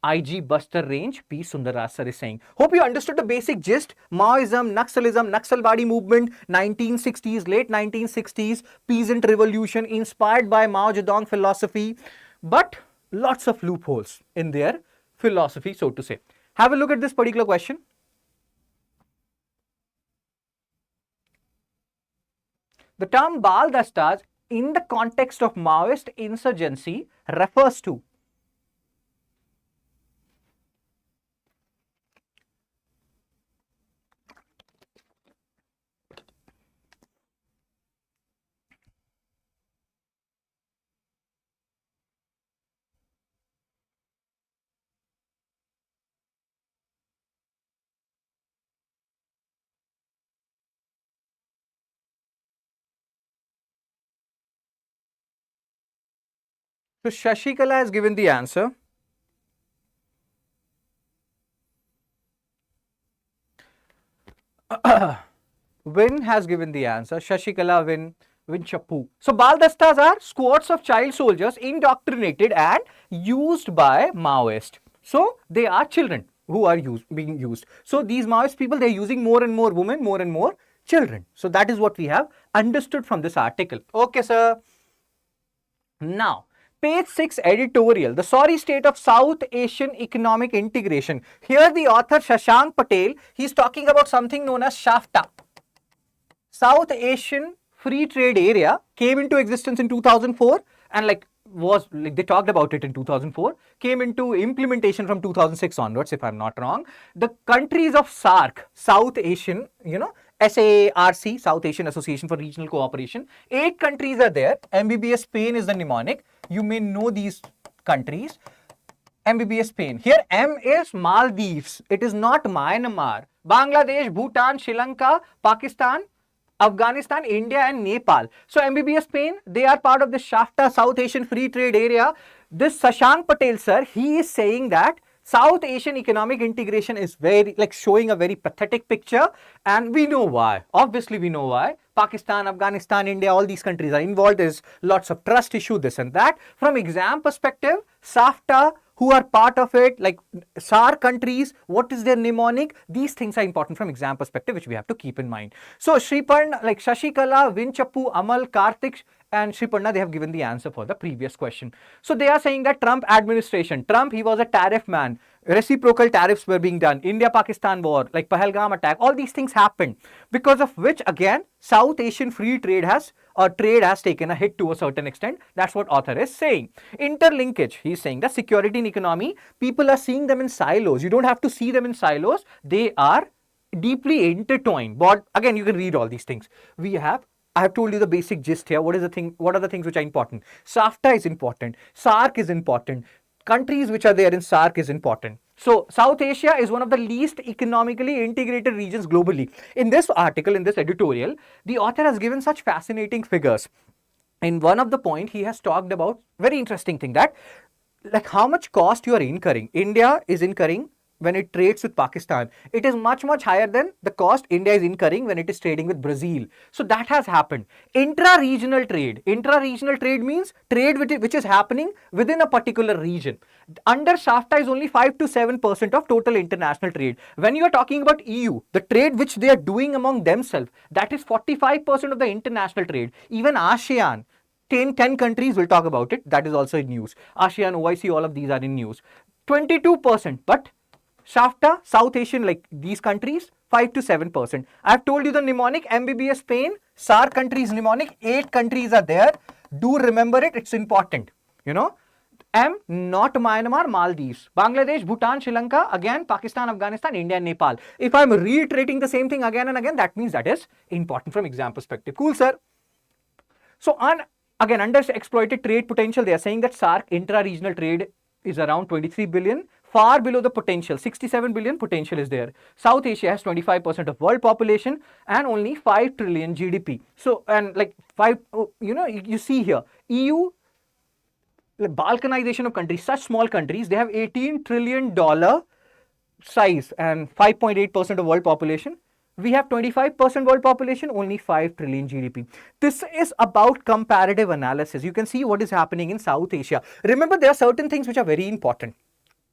IG Buster Range P. Sundarraj sir is saying. Hope you understood the basic gist. Maoism, Naxalism, Naxalbari movement, 1960s, late 1960s, peasant revolution inspired by Mao Zedong philosophy, but lots of loopholes in their philosophy, so to say. Have a look at this particular question. The term Bal Dastas in the context of Maoist insurgency refers to. So Shashikala has given the answer. Win has given the answer. Shashikala, Win Chappu. So Baldastas are squads of child soldiers indoctrinated and used by Maoists. So they are children who are being used. So these Maoist people, they're using more and more women, more and more children. So that is what we have understood from this article. Okay, sir. Now, page 6 editorial, the sorry state of South Asian economic integration. Here the author Shashank Patel, he's talking about something known as SHAFTA. South Asian Free Trade Area came into existence in 2004 and they talked about it in 2004, came into implementation from 2006 onwards, if I'm not wrong. The countries of SARC, South Asian, SARC, South Asian Association for Regional Cooperation, 8 countries are there. MBBS Spain is the mnemonic. You may know these countries. MBBS Spain. Here M is Maldives. It is not Myanmar. Bangladesh, Bhutan, Sri Lanka, Pakistan, Afghanistan, India and Nepal. So MBBS Spain, they are part of the SHAFTA, South Asian Free Trade Area. This Shashank Patel sir, he is saying that South Asian economic integration is very showing a very pathetic picture, and we know why. Obviously we know why. Pakistan, Afghanistan, India, all these countries are involved. There's lots of trust issue, this and that. From exam perspective, SAFTA, who are part of it, like SAR countries, what is their mnemonic? These things are important from exam perspective, which we have to keep in mind. So Shriparna, Shashikala, Vinchappu, Amal, Karthik and Shriparna, they have given the answer for the previous question. So they are saying that Trump administration, Trump, he was a tariff man. Reciprocal tariffs were being done. India-Pakistan war, like Pahalgam attack, all these things happened. Because of which, again, South Asian free trade has taken a hit to a certain extent. That's what author is saying. Interlinkage, he's saying that security and economy, people are seeing them in silos. You don't have to see them in silos. They are deeply intertwined. But again, you can read all these things. I have told you the basic gist here. What are the things which are important? SAFTA is important. SARC is important. Countries which are there in SARC is important. So South Asia is one of the least economically integrated regions globally. In this article, in this editorial, the author has given such fascinating figures. In one of the point, he has talked about very interesting thing that how much cost you are incurring. India is incurring when it trades with Pakistan. It is much higher than the cost India is incurring when it is trading with Brazil. So that has happened. Intra-regional trade means trade which is happening within a particular region. Under SAFTA is only 5 to 7% of total international trade. When you are talking about EU, the trade which they are doing among themselves, that is 45% of the international trade. Even ASEAN, 10 countries, will talk about it. That is also in news. ASEAN, OIC, all of these are in news. 22%, but SAFTA, South Asian, like these countries, 5 to 7%. I have told you the mnemonic, MBBS Spain, SAR countries mnemonic, 8 countries are there. Do remember it, it's important. M, not Myanmar, Maldives. Bangladesh, Bhutan, Sri Lanka, again Pakistan, Afghanistan, India and Nepal. If I'm reiterating the same thing again and again, that means that is important from exam perspective. Cool, sir. So again, under exploited trade potential, they are saying that SARC intra-regional trade is around 23 billion. Far below the potential, 67 billion potential is there. South Asia has 25% of world population and only 5 trillion GDP. So, and you see here, EU, balkanization of countries, such small countries, they have $18 trillion size and 5.8% of world population. We have 25% world population, only 5 trillion GDP. This is about comparative analysis. You can see what is happening in South Asia. Remember, there are certain things which are very important.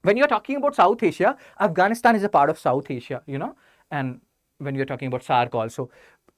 When you're talking about South Asia, Afghanistan is a part of South Asia, and when you're talking about SARC also.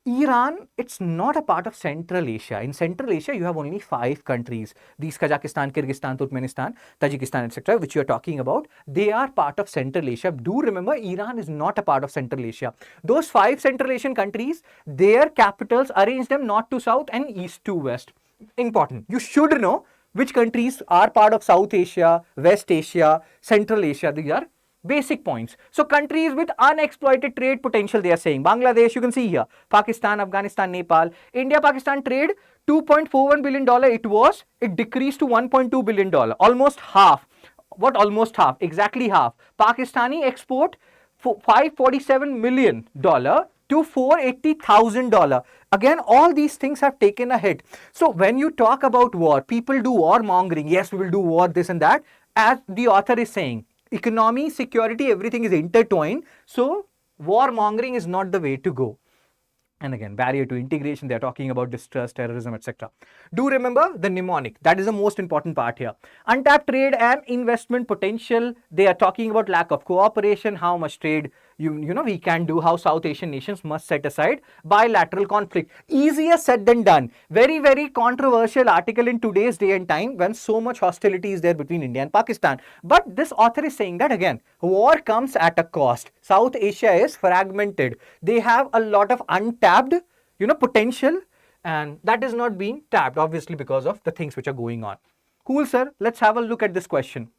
Iran, it's not a part of Central Asia. In Central Asia, you have only 5 countries. These Kazakhstan, Kyrgyzstan, Turkmenistan, Tajikistan, etc., which you are talking about. They are part of Central Asia. Do remember, Iran is not a part of Central Asia. Those 5 Central Asian countries, their capitals, arrange them north to south and east to west. Important. You should know which countries are part of South Asia, West Asia, Central Asia. These are basic points. So countries with unexploited trade potential, they are saying. Bangladesh, you can see here. Pakistan, Afghanistan, Nepal. India-Pakistan trade, $2.41 billion it was. It decreased to $1.2 billion. Almost half. What almost half? Exactly half. Pakistani export, $547 million to $480,000. Again, all these things have taken a hit. So when you talk about war, people do war mongering. Yes, we will do war, this and that. As the author is saying, economy, security, everything is intertwined. So war mongering is not the way to go. And again, barrier to integration, they are talking about distrust, terrorism, etc. Do remember the mnemonic. That is the most important part here. Untapped trade and investment potential. They are talking about lack of cooperation, how much trade we can do, how South Asian nations must set aside bilateral conflict. Easier said than done. Very, very controversial article in today's day and time when so much hostility is there between India and Pakistan. But this author is saying that again, war comes at a cost. South Asia is fragmented. They have a lot of untapped, potential, and that is not being tapped, obviously, because of the things which are going on. Cool, sir. Let's have a look at this question.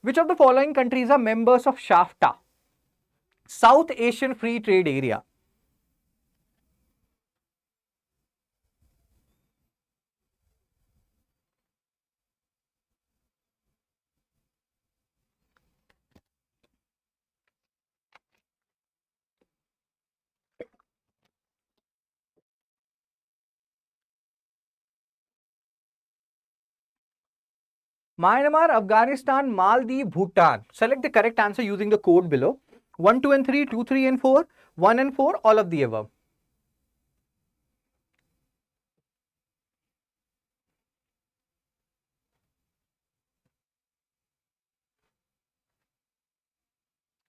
Which of the following countries are members of SAFTA? South Asian Free Trade Area. Myanmar, Afghanistan, Maldives, Bhutan. Select the correct answer using the code below. 1, 2 and 3, 2, 3 and 4, 1 and 4, all of the above.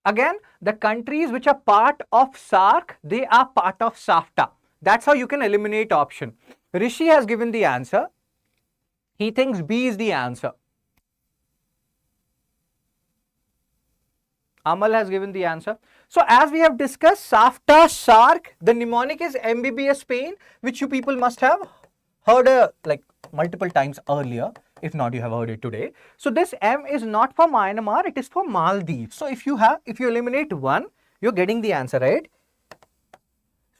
Again, the countries which are part of SAARC, they are part of SAFTA. That's how you can eliminate option. Rishi has given the answer. He thinks B is the answer. Amal has given the answer. So as we have discussed, SAFTA, SAARC, the mnemonic is MBBS Spain, which you people must have heard like multiple times earlier. If not, you have heard it today. So this M is not for Myanmar, it is for Maldives. So if you eliminate one, you're getting the answer, right?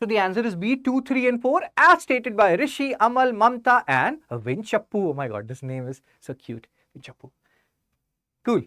So the answer is B, 2, 3 and 4 as stated by Rishi, Amal, Mamta and Vinchappu. Oh my god, this name is so cute. Vinchappu. Cool.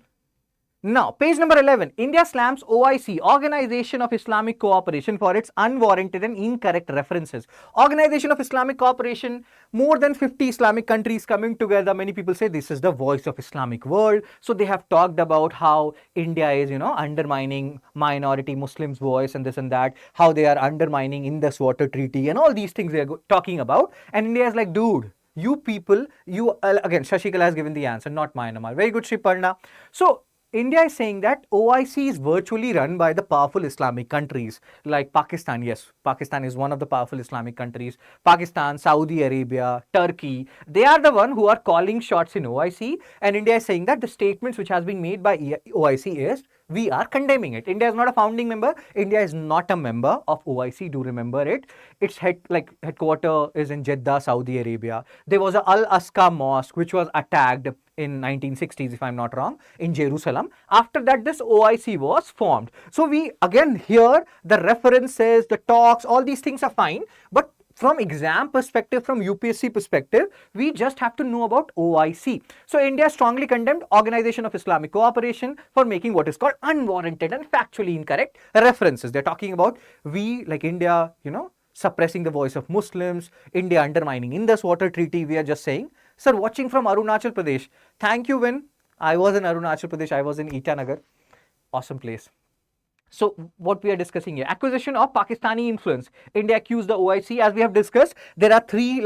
Now, page number 11, India slams OIC, Organization of Islamic Cooperation, for its unwarranted and incorrect references. Organization of Islamic Cooperation, more than 50 Islamic countries coming together. Many people say this is the voice of Islamic world. So they have talked about how India is, undermining minority Muslims' voice and this and that, how they are undermining Indus Water Treaty and all these things they are talking about. And India is like, dude, you people, again, Shashikala has given the answer, not Myanmar. Very good, Shriparna. So, India is saying that OIC is virtually run by the powerful Islamic countries like Pakistan. Yes, Pakistan is one of the powerful Islamic countries. Pakistan, Saudi Arabia, Turkey, they are the one who are calling shots in OIC. And India is saying that the statements which has been made by OIC is, we are condemning it. India is not a founding member. India is not a member of OIC. Do remember it. Its headquarter is in Jeddah, Saudi Arabia. There was a Al-Aqsa Mosque which was attacked in 1960s, if I'm not wrong, in Jerusalem. After that, this OIC was formed. So we again here the references, the talks, all these things are fine. But from exam perspective, from UPSC perspective, we just have to know about OIC. So India strongly condemned Organization of Islamic Cooperation for making what is called unwarranted and factually incorrect references. They're talking about we, like India, suppressing the voice of Muslims, India undermining Indus Water Treaty. We are just saying, sir, watching from Arunachal Pradesh. Thank you, Vin. I was in Arunachal Pradesh. I was in Itanagar. Awesome place. So what we are discussing here, acquisition of Pakistani influence. India accused the OIC. As we have discussed, there are three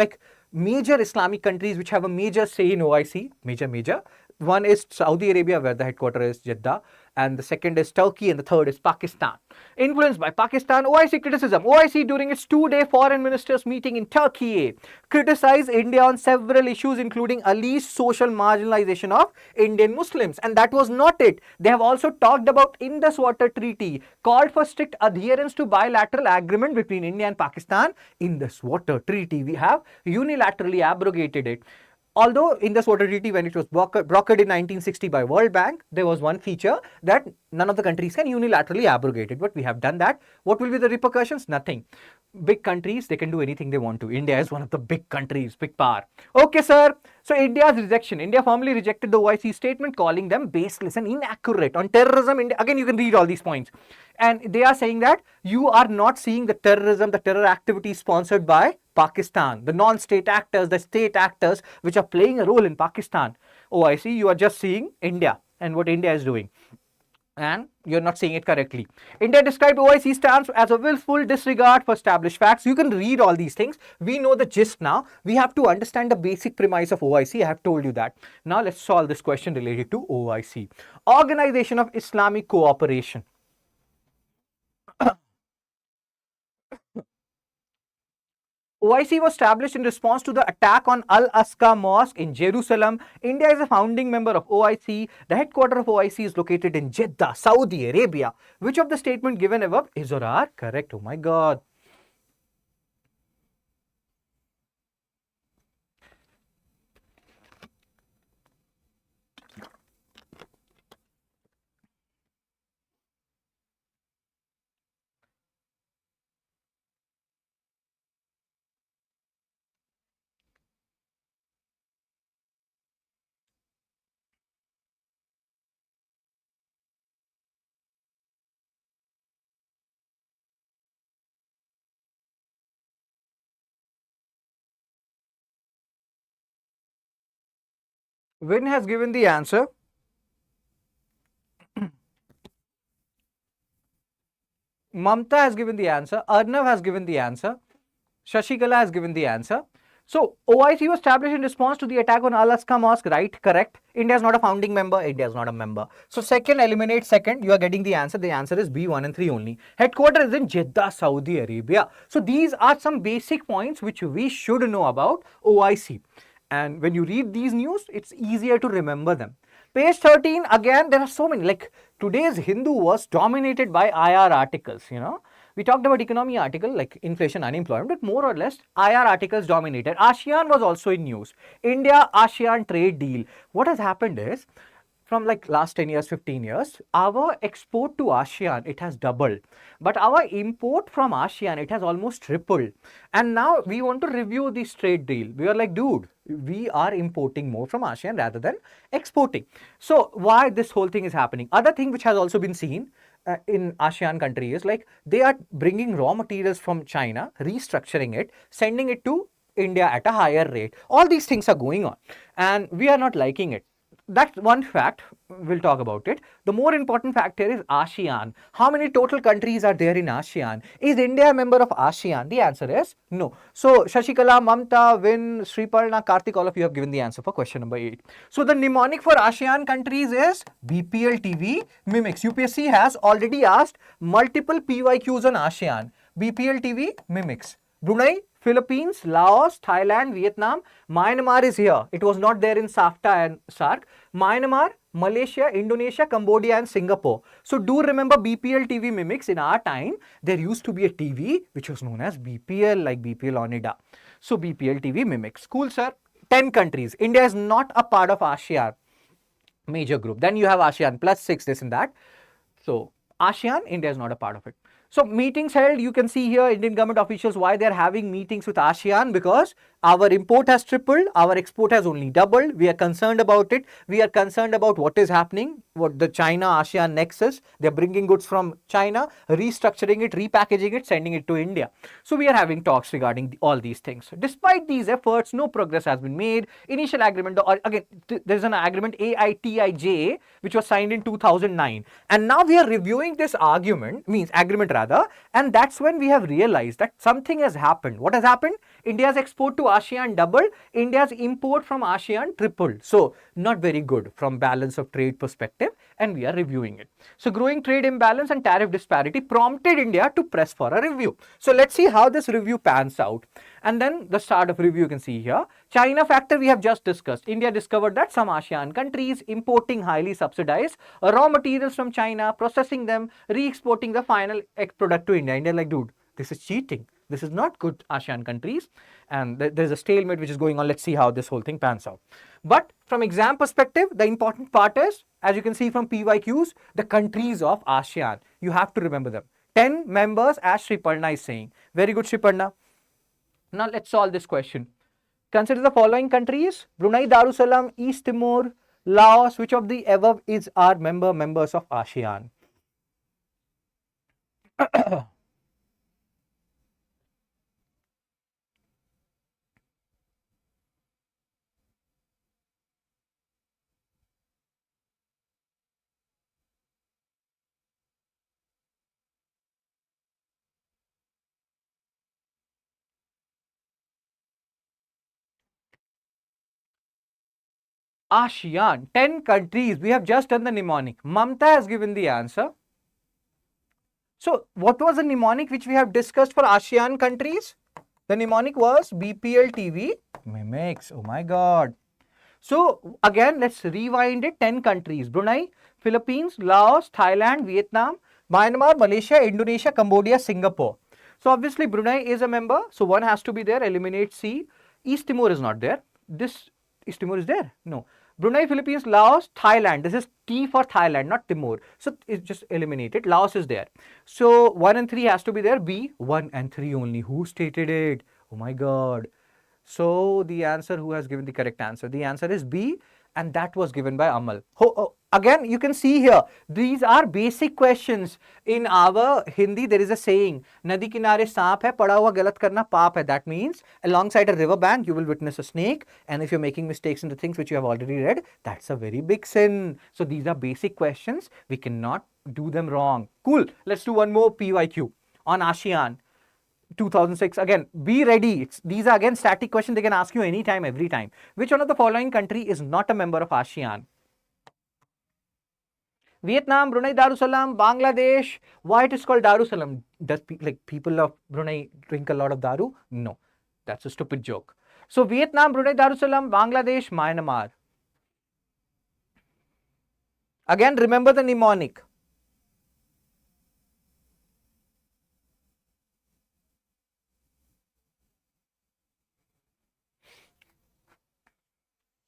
major Islamic countries which have a major say in OIC. Major. One is Saudi Arabia, where the headquarters is Jeddah, and the second is Turkey, and the third is Pakistan. Influenced by Pakistan, OIC criticism. OIC during its 2-day foreign ministers meeting in Turkey criticized India on several issues, including alleged social marginalization of Indian Muslims. And that was not it. They have also talked about Indus Water Treaty, called for strict adherence to bilateral agreement between India and Pakistan. Indus Water Treaty, we have unilaterally abrogated it. Although in this water treaty, when it was brokered in 1960 by World Bank, there was one feature that none of the countries can unilaterally abrogate it. But we have done that. What will be the repercussions? Nothing. Big countries, they can do anything they want to. India is one of the big countries, big power. Okay, sir. So India's rejection. India formally rejected the OIC statement, calling them baseless and inaccurate. On terrorism, India, again, you can read all these points. And they are saying that you are not seeing the terrorism, the terror activity sponsored by Pakistan, the non-state actors, the state actors which are playing a role in Pakistan. OIC, you are just seeing India and what India is doing. And you're not saying it correctly. India described OIC stance as a willful disregard for established facts. You can read all these things. We know the gist now. We have to understand the basic premise of OIC. I have told you that. Now let's solve this question related to OIC. Organization of Islamic Cooperation. OIC was established in response to the attack on Al-Aqsa Mosque in Jerusalem. India is a founding member of OIC. The headquarters of OIC is located in Jeddah, Saudi Arabia. Which of the statements given above is or are correct? Oh my God. Vin has given the answer. Mamta has given the answer. Arnav has given the answer. Shashikala has given the answer. So, OIC was established in response to the attack on Al-Aqsa Mosque, right? Correct. India is not a founding member. India is not a member. So, second, eliminate second. You are getting the answer. The answer is B, 1 and 3 only. Headquarters is in Jeddah, Saudi Arabia. So, these are some basic points which we should know about OIC. And when you read these news, it's easier to remember them. Page 13, again, there are so many. Like, today's Hindu was dominated by IR articles, you know. We talked about economy article like inflation, unemployment, but more or less IR articles dominated. ASEAN was also in news. India-ASEAN trade deal. What has happened is, from like last 10 years, 15 years, our export to ASEAN, it has doubled. But our import from ASEAN, it has almost tripled. And now we want to review this trade deal. We are like, dude, we are importing more from ASEAN rather than exporting. So why this whole thing is happening? Other thing which has also been seen in ASEAN countries, like they are bringing raw materials from China, restructuring it, sending it to India at a higher rate. All these things are going on and we are not liking it. That's one fact. We'll talk about it. The more important fact here is ASEAN. How many total countries are there in ASEAN? Is India a member of ASEAN? The answer is no. So, Shashikala, Mamta, Vin, Sriparna, Karthik, all of you have given the answer for question number 8. So, the mnemonic for ASEAN countries is BPL TV mimics. UPSC has already asked multiple PYQs on ASEAN. BPL TV mimics. Brunei, Philippines, Laos, Thailand, Vietnam, Myanmar is here. It was not there in SAFTA and SAARC. Myanmar, Malaysia, Indonesia, Cambodia and Singapore. So do remember BPL TV mimics. In our time, there used to be a TV which was known as BPL, like BPL Onida. So BPL TV mimics. Cool, sir. 10 countries. India is not a part of ASEAN major group. Then you have ASEAN plus 6, this and that. So ASEAN, India is not a part of it. So meetings held, you can see here Indian government officials why they are having meetings with ASEAN, because our import has tripled, our export has only doubled. We are concerned about it. We are concerned about what is happening, what the China-ASEAN nexus. They are bringing goods from China, restructuring it, repackaging it, sending it to India. So we are having talks regarding all these things. Despite these efforts, no progress has been made. Initial agreement, or again, there is an agreement AITIJ which was signed in 2009. And now we are reviewing this agreement rather, and that's when we have realized that something has happened. What has happened? India's export to ASEAN doubled, India's import from ASEAN tripled. So not very good from balance of trade perspective, and we are reviewing it. So growing trade imbalance and tariff disparity prompted India to press for a review. So let's see how this review pans out. And then the start of review you can see here. China factor we have just discussed. India discovered that some ASEAN countries importing highly subsidized raw materials from China, processing them, re-exporting the final product to India. India like, dude, this is cheating. This is not good, ASEAN countries. And there's a stalemate which is going on. Let's see how this whole thing pans out. But from exam perspective, the important part is, as you can see from PYQs, the countries of ASEAN. You have to remember them. 10 members as Sriparna is saying. Very good, Sriparna. Now let's solve this question. Consider the following countries: Brunei Darussalam, East Timor, Laos. Which of the above is our members of ASEAN? ASEAN, 10 countries. We have just done the mnemonic. Mamta has given the answer. So what was the mnemonic which we have discussed for ASEAN countries? The mnemonic was BPL TV mimics. Oh my God. So again, let's rewind it. 10 countries: Brunei, Philippines, Laos, Thailand, Vietnam, Myanmar, Malaysia, Indonesia, Cambodia, Singapore. So obviously Brunei is a member. So one has to be there. Eliminate C. East Timor is not there. This East Timor is there? No. Brunei, Philippines, Laos, Thailand. This is T for Thailand, not Timor. So it's just eliminated. Laos is there. So 1 and 3 has to be there. B, 1 and 3 only. Who stated it? Oh my God. So the answer, who has given the correct answer? The answer is B, and that was given by Amal. Again, you can see here, these are basic questions. In our Hindi, there is a saying, Nadi kinare saap hai, pada hua galat karna paap hai. That means alongside a river bank, you will witness a snake. And if you're making mistakes in the things which you have already read, that's a very big sin. So these are basic questions. We cannot do them wrong. Cool. Let's do one more PYQ on ASEAN. 2006. Again, be ready. These are again static questions. They can ask you anytime, every time. Which one of the following country is not a member of ASEAN? Vietnam, Brunei Darussalam, Bangladesh. Why it is called Darussalam? Does people of Brunei drink a lot of Daru? No, that's a stupid joke. So Vietnam, Brunei Darussalam, Bangladesh, Myanmar. Again, remember the mnemonic.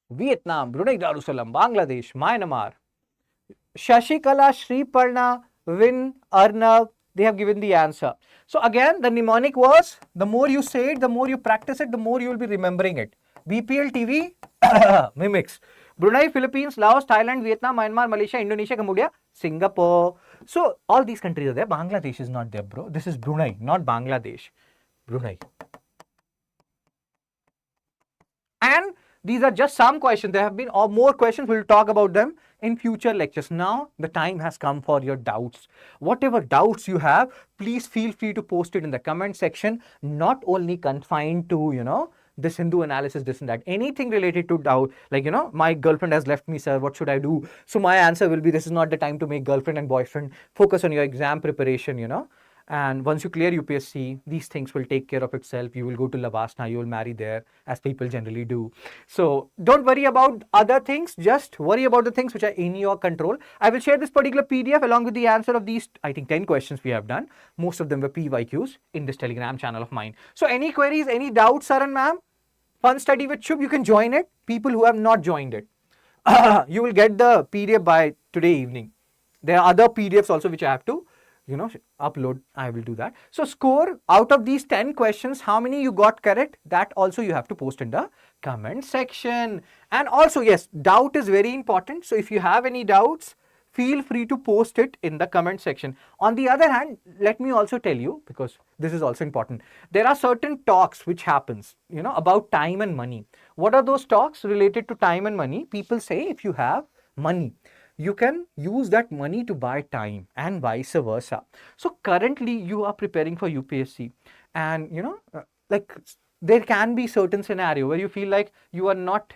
Vietnam, Brunei Darussalam, Bangladesh, Myanmar. Shashikala, Sriparna, Vin, Arnav, they have given the answer. So again, the mnemonic was, the more you say it, the more you practice it, the more you will be remembering it. BPL TV mimics. Brunei, Philippines, Laos, Thailand, Vietnam, Myanmar, Malaysia, Indonesia, Cambodia, Singapore. So all these countries are there. Bangladesh is not there, bro. This is Brunei, not Bangladesh. Brunei. And these are just some questions. There have been more questions. We'll talk about them in future lectures. Now, the time has come for your doubts. Whatever doubts you have, please feel free to post it in the comment section. Not only confined to, this Hindu analysis, this and that. Anything related to doubt, like, my girlfriend has left me, sir. What should I do? So my answer will be, this is not the time to make girlfriend and boyfriend. Focus on your exam preparation, And once you clear UPSC, these things will take care of itself. You will go to Lavasna, you will marry there, as people generally do. So don't worry about other things. Just worry about the things which are in your control. I will share this particular PDF along with the answer of these, I think, 10 questions we have done. Most of them were PYQs in this Telegram channel of mine. So any queries, any doubts, Saran ma'am? Fun Study with Shubh, you can join it. People who have not joined it, you will get the PDF by today evening. There are other PDFs also which I have to upload. I will do that. So score out of these 10 questions, how many you got correct? That also you have to post in the comment section. And also, yes, doubt is very important. So if you have any doubts, feel free to post it in the comment section. On the other hand, let me also tell you, because this is also important, there are certain talks which happens, about time and money. What are those talks related to time and money? People say, if you have money, you can use that money to buy time, and vice versa. So currently you are preparing for UPSC, and there can be certain scenario where you feel like you are not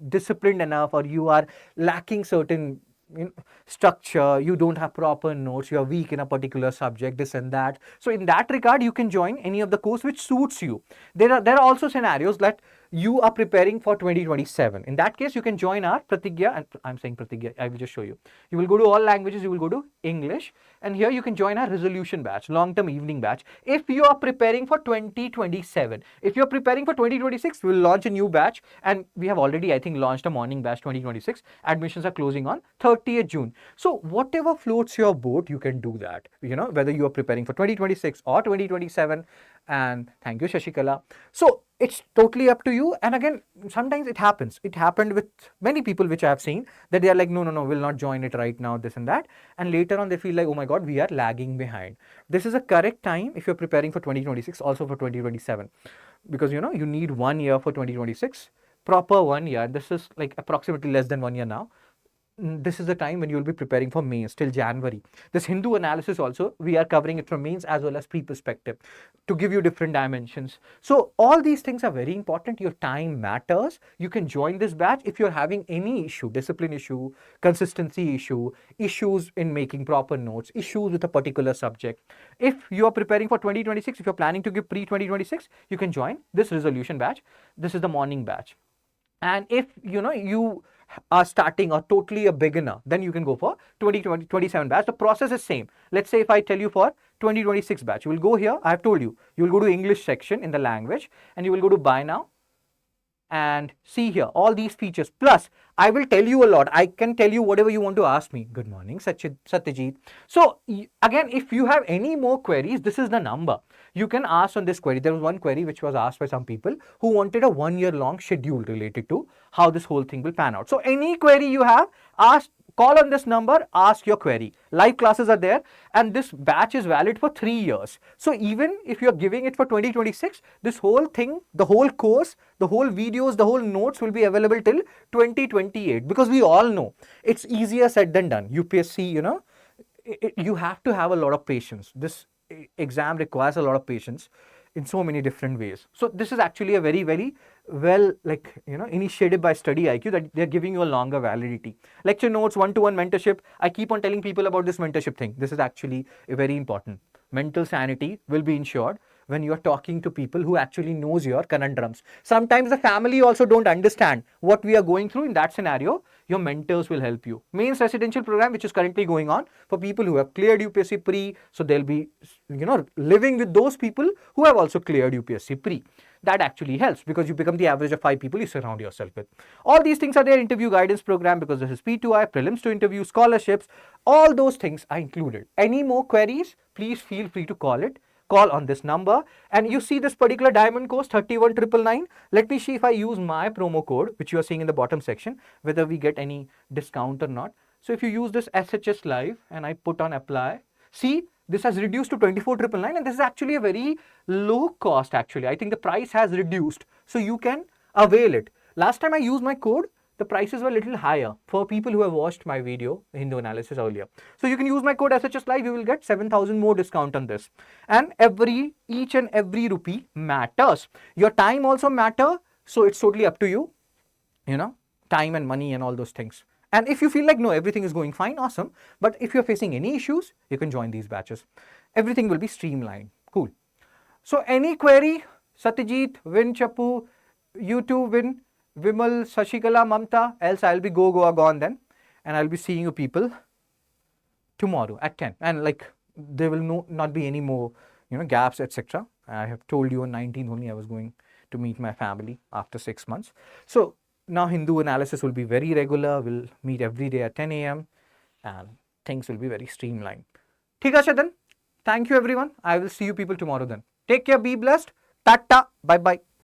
disciplined enough, or you are lacking certain structure, you don't have proper notes, you are weak in a particular subject, this and that. So in that regard, you can join any of the course which suits you. There are also scenarios that you are preparing for 2027. In that case, you can join our Pratigya, and I'm saying Pratigya, I will just show you. You will go to all languages, you will go to English, and here you can join our resolution batch, long-term evening batch, if you are preparing for 2027. If you're preparing for 2026, we'll launch a new batch, and we have already, I think, launched a morning batch 2026. Admissions are closing on 30th June. So whatever floats your boat, you can do that, whether you are preparing for 2026 or 2027. And thank you, Shashikala. So it's totally up to you. And again, sometimes it happens. It happened with many people which I have seen, that they are like, no, we'll not join it right now, this and that. And later on, they feel like, oh my God, we are lagging behind. This is a correct time if you're preparing for 2026, also for 2027. Because, you need 1 year for 2026, proper 1 year. This is like approximately less than 1 year now. This is the time when you will be preparing for mains till January. This Hindu analysis also, we are covering it from mains as well as pre-perspective to give you different dimensions. So all these things are very important. Your time matters. You can join this batch if you're having any issue, discipline issue, consistency issue, issues in making proper notes, issues with a particular subject. If you are preparing for 2026, if you're planning to give pre-2026, you can join this resolution batch. This is the morning batch. And if you are starting or totally a beginner, then you can go for 2027 batch. The process is same. Let's say if I tell you for 2026 batch, you will go here. I have told you, you will go to English section in the language, and you will go to buy now and see here all these features. Plus, I will tell you a lot. I can tell you whatever you want to ask me. Good morning, Satyajit. So again, if you have any more queries, this is the number. You can ask on this query. There was one query which was asked by some people who wanted a 1 year long schedule related to how this whole thing will pan out. So any query you have, call on this number, ask your query. Live classes are there, and this batch is valid for 3 years. So even if you're giving it for 2026, this whole thing, the whole course, the whole videos, the whole notes will be available till 2028, because we all know it's easier said than done. UPSC, you have to have a lot of patience. This exam requires a lot of patience in so many different ways. So this is actually a very, very well, initiated by StudyIQ, that they're giving you a longer validity. Lecture notes, one-to-one mentorship. I keep on telling people about this mentorship thing. This is actually very important. Mental sanity will be ensured when you're talking to people who actually knows your conundrums. Sometimes the family also don't understand what we are going through. In that scenario, your mentors will help you. Mains residential program, which is currently going on for people who have cleared UPSC pre, so they'll be, living with those people who have also cleared UPSC pre. That actually helps, because you become the average of 5 people you surround yourself with. All these things are there. Interview guidance program, because this is P2I, prelims to interview, scholarships, all those things are included. Any more queries, please feel free to call on this number. And you see this particular diamond course 31999. Let me see if I use my promo code, which you are seeing in the bottom section, whether we get any discount or not. So if you use this SHS live and I put on apply, see, this has reduced to 24999, and this is actually a very low cost actually. I think the price has reduced, so you can avail it. Last time I used my code, the prices were a little higher for people who have watched my video, Hindu analysis, earlier. So you can use my code SHS live, you will get 7,000 more discount on this. And each and every rupee matters. Your time also matter, so it's totally up to you, time and money and all those things. And if you feel like, no, everything is going fine, awesome. But if you're facing any issues, you can join these batches. Everything will be streamlined. Cool. So any query, Satyajit, Vin, Chapu, you too, Vin, Vimal, Shashikala, Mamta, else I'll be gone then. And I'll be seeing you people tomorrow at 10. And there will not be any more, gaps, etc. I have told you on 19th only I was going to meet my family after 6 months. So now Hindu analysis will be very regular. We'll meet every day at 10 a.m. and things will be very streamlined. Thik hai then. Thank you everyone. I will see you people tomorrow then. Take care. Be blessed. Tata. Bye bye.